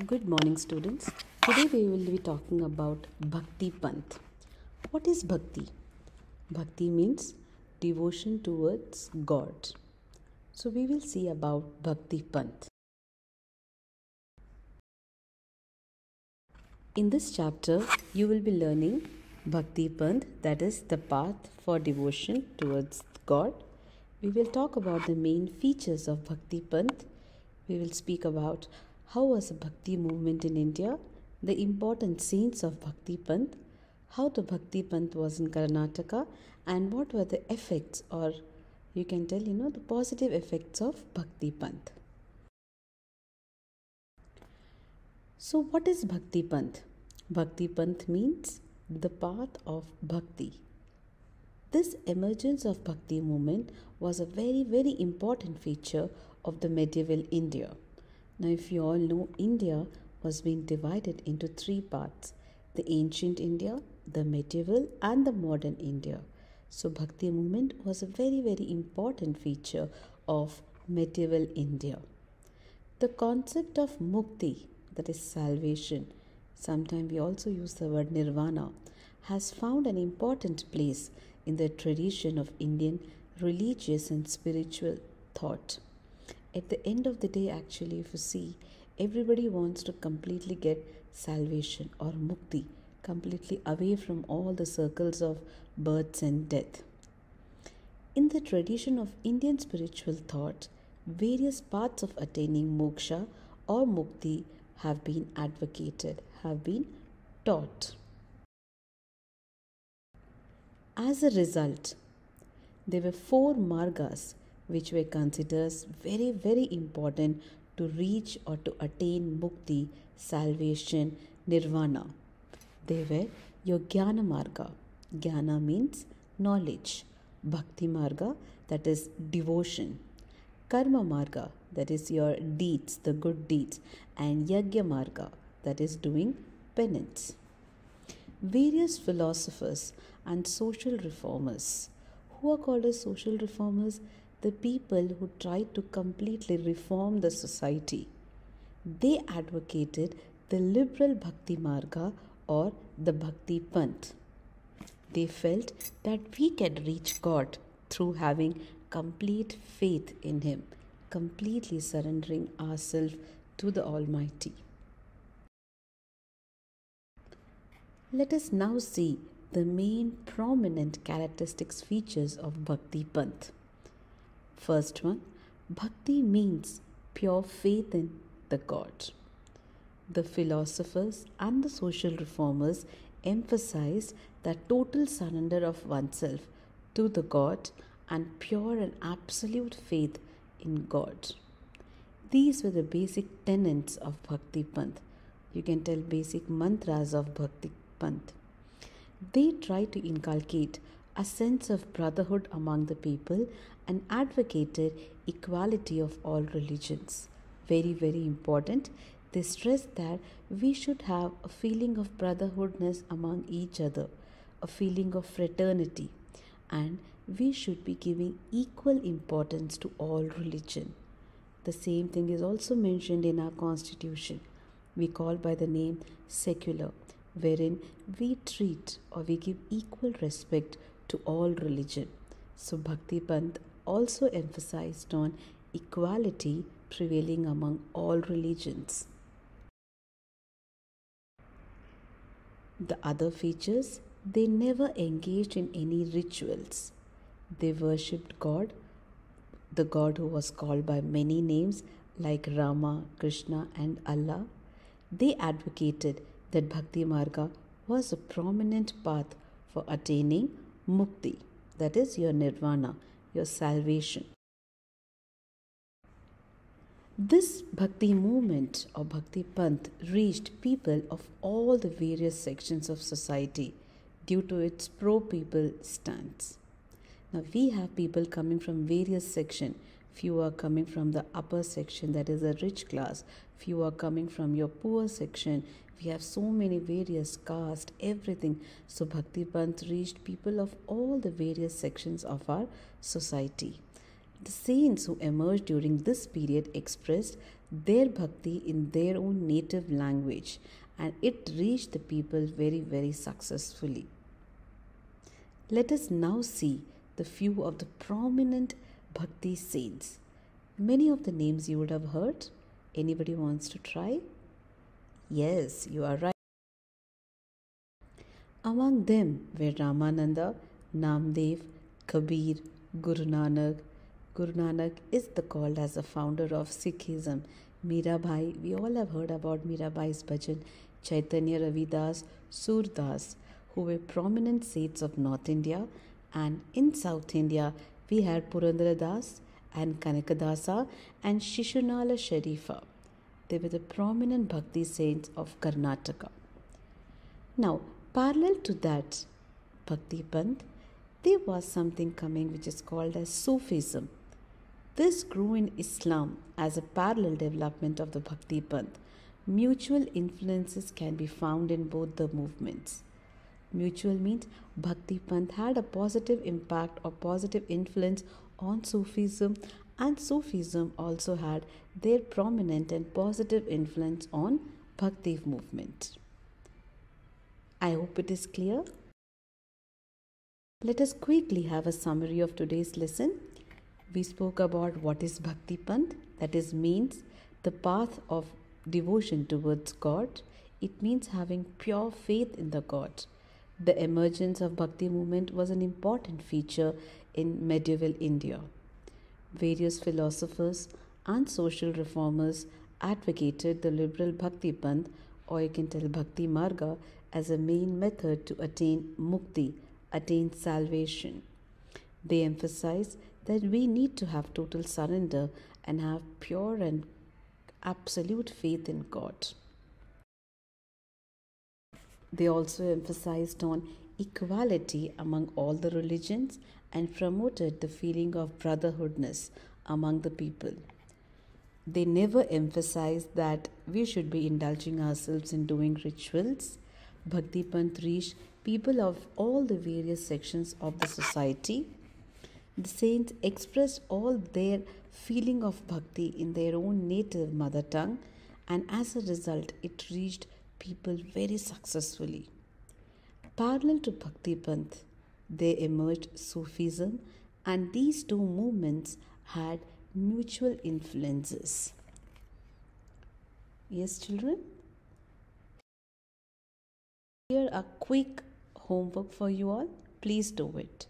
Good morning, students. Today we will be talking about Bhakti Panth. What is Bhakti? Bhakti means devotion towards God. So we will see about Bhakti Panth. In this chapter, you will be learning Bhakti Panth, that is the path for devotion towards God. We will talk about the main features of Bhakti Panth. We will speak about how was the Bhakti movement in India, the important saints of Bhakti Panth, how the Bhakti Panth was in Karnataka, and what were the effects, or you can tell, the positive effects of Bhakti Panth. So, what is Bhakti Panth? Bhakti Panth means the path of Bhakti. This emergence of Bhakti movement was a very important feature of the medieval India. Now, if you all know, India was being divided into three parts: the ancient India, the medieval, and the modern India. So, Bhakti movement was a very important feature of medieval India. The concept of mukti, that is salvation, sometimes we also use the word nirvana, has found an important place in the tradition of Indian religious and spiritual thought. At the end of the day, actually, if you see, everybody wants to completely get salvation or mukti, completely away from all the circles of births and death. In the tradition of Indian spiritual thought, various paths of attaining moksha or mukti have been advocated, have been taught. As a result, there were four margas which were considered very important to reach or to attain mukti, salvation, nirvana. They were your Jnana Marga. Jnana means knowledge. Bhakti Marga, that is devotion. Karma Marga, that is your deeds, the good deeds. And Yajna Marga, that is doing penance. Various philosophers and social reformers. Who are called as social reformers? The people who tried to completely reform the society. They advocated the liberal Bhakti Marga or the Bhakti Panth. They felt that we can reach God through having complete faith in Him, completely surrendering ourselves to the Almighty. Let us now see the main prominent characteristics features of Bhakti Panth. First one, Bhakti means pure faith in the God. The philosophers and the social reformers emphasized that total surrender of oneself to the God and pure and absolute faith in God. These were the basic tenets of Bhakti Panth. You can tell basic mantras of Bhakti Panth. They try to inculcate a sense of brotherhood among the people and advocated equality of all religions. Very important. They stressed that we should have a feeling of brotherhoodness among each other, a feeling of fraternity, and we should be giving equal importance to all religion. The same thing is also mentioned in our constitution. We call by the name secular, wherein we treat or we give equal respect to all religion. So Bhakti Panth also emphasized on equality prevailing among all religions. The other features, they never engaged in any rituals. They worshipped God, the God who was called by many names like Rama, Krishna, and Allah. They advocated that Bhakti Marga was a prominent path for attaining mukti, that is your nirvana, your salvation. This Bhakti movement or Bhakti Panth reached people of all the various sections of society due to its pro-people stance. Now we have people coming from various sections. Few are coming from the upper section, that is a rich class. Few are coming from your poor section. We have so many various caste, everything. So Bhakti Panth reached people of all the various sections of our society. The saints who emerged during this period expressed their bhakti in their own native language, and it reached the people very, very successfully. Let us now see the few of the prominent bhakti saints. Many of the names you would have heard. Anybody wants to try? Yes, you are right. Among them were Ramananda, Namdev, Kabir, Guru Nanak. Guru Nanak is called as the founder of Sikhism. Mirabai, we all have heard about Mirabai's bhajan. Chaitanya Ravidas, Surdas, who were prominent saints of North India, and in South India we had Purandara Das and Kanakadasa and Shishunala Sharifa. They were the prominent bhakti saints of Karnataka. Now, parallel to that Bhaktipanth, there was something coming which is called as Sufism. This grew in Islam as a parallel development of the Bhaktipanth. Mutual influences can be found in both the movements. Mutual means Bhaktipanth had a positive impact or positive influence on Sufism, and Sufism also had their prominent and positive influence on Bhakti movement. I hope it is clear. Let us quickly have a summary of today's lesson. We spoke about what is Bhaktipanth, that is means the path of devotion towards God. It means having pure faith in the God. The emergence of Bhakti movement was an important feature in medieval India. Various philosophers and social reformers advocated the liberal Bhaktipanth, or you can tell Bhakti Marga, as a main method to attain mukti, attain salvation. They emphasized that we need to have total surrender and have pure and absolute faith in God. They also emphasized on equality among all the religions and promoted the feeling of brotherhoodness among the people. They never emphasized that we should be indulging ourselves in doing rituals. Bhaktipanth reached people of all the various sections of the society. The saints expressed all their feeling of bhakti in their own native mother tongue, and as a result, it reached people very successfully. Parallel to Bhaktipanth, there emerged Sufism, and these two movements had mutual influences. Yes, children? Here a quick homework for you all. Please do it.